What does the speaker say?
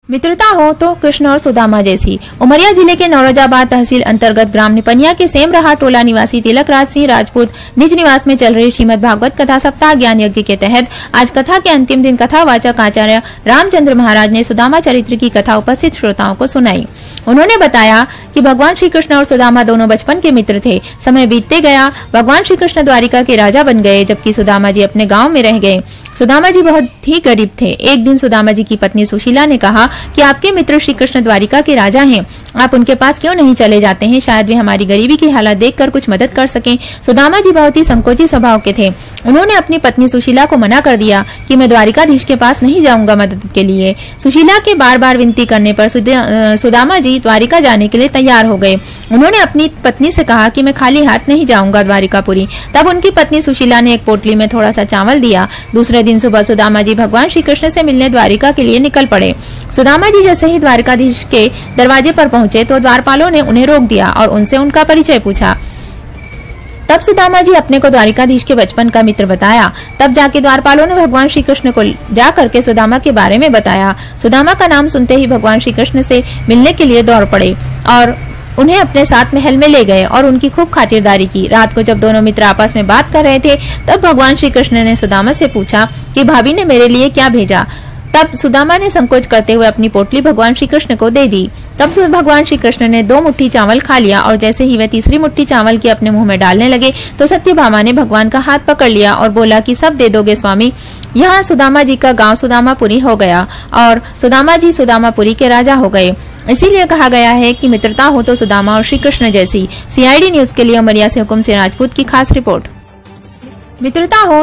मित्रता हो तो कृष्ण और सुदामा जैसी। उमरिया जिले के नौरोजाबाद तहसील अंतर्गत ग्राम निपनिया के सेमरहा टोला निवासी तिलक राज सिंह राजपूत निज निवास में चल रही श्रीमद् भागवत कथा सप्ताह ज्ञान यज्ञ के तहत आज कथा के अंतिम दिन कथावाचक आचार्य रामचंद्र महाराज ने सुदामा चरित्र की कथा उपस्थित श्रोताओं को सुनाई। उन्होंने बताया कि भगवान श्री कृष्ण और सुदामा दोनों बचपन के मित्र थे। समय बीतते गया, भगवान श्री कृष्ण द्वारिका के राजा बन गए, जबकि सुदामा जी अपने गाँव में रह गए। सुदामा जी बहुत ही गरीब थे। एक दिन सुदामा जी की पत्नी सुशीला ने कहा कि आपके मित्र श्री कृष्ण द्वारिका के राजा हैं, आप उनके पास क्यों नहीं चले जाते हैं? शायद वे हमारी गरीबी की हालत देखकर कुछ मदद कर सकें। सुदामा जी बहुत ही संकोची स्वभाव के थे। उन्होंने अपनी पत्नी सुशीला को मना कर दिया कि मैं द्वारिकाधीश के पास नहीं जाऊंगा मदद के लिए। सुशीला के बार बार विनती करने पर सुदामा जी द्वारिका जाने के लिए तैयार हो गए। उन्होंने अपनी पत्नी से कहा कि मैं खाली हाथ नहीं जाऊंगा द्वारिकापुरी। तब उनकी पत्नी सुशीला ने एक पोटली में थोड़ा सा चावल दिया। दूसरे दिन सुबह सुदामा जी भगवान श्री कृष्ण से मिलने द्वारिका के लिए निकल पड़े। सुदामा जी जैसे ही द्वारिकाधीश के दरवाजे पर पहुंचे तो द्वारपालों ने उन्हें रोक दिया और उनसे उनका परिचय पूछा। तब सुदामा जी अपने को द्वारिकाधीश के बचपन का मित्र बताया। तब जाके द्वारपालों ने भगवान श्री कृष्ण को जा करके सुदामा के बारे में बताया। सुदामा का नाम सुनते ही भगवान श्री कृष्ण से मिलने के लिए दौड़ पड़े और उन्हें अपने साथ महल में ले गए और उनकी खूब खातिरदारी की। रात को जब दोनों मित्र आपस में बात कर रहे थे तब भगवान श्री कृष्ण ने सुदामा से पूछा कि भाभी ने मेरे लिए क्या भेजा। तब सुदामा ने संकोच करते हुए अपनी पोटली भगवान श्री कृष्ण को दे दी। तब भगवान श्री कृष्ण ने 2 मुट्ठी चावल खा लिया और जैसे ही वे तीसरी मुट्ठी चावल की अपने मुंह में डालने लगे तो सत्यभामा ने भगवान का हाथ पकड़ लिया और बोला कि सब दे दोगे स्वामी। यहाँ सुदामा जी का गांव सुदामापुरी हो गया और सुदामा जी सुदामापुरी के राजा हो गए। इसीलिए कहा गया है कि मित्रता हो तो सुदामा और श्री कृष्ण जैसी। CID न्यूज के लिए उमरिया से हुकुम सिंह राजपूत की खास रिपोर्ट। मित्रता हो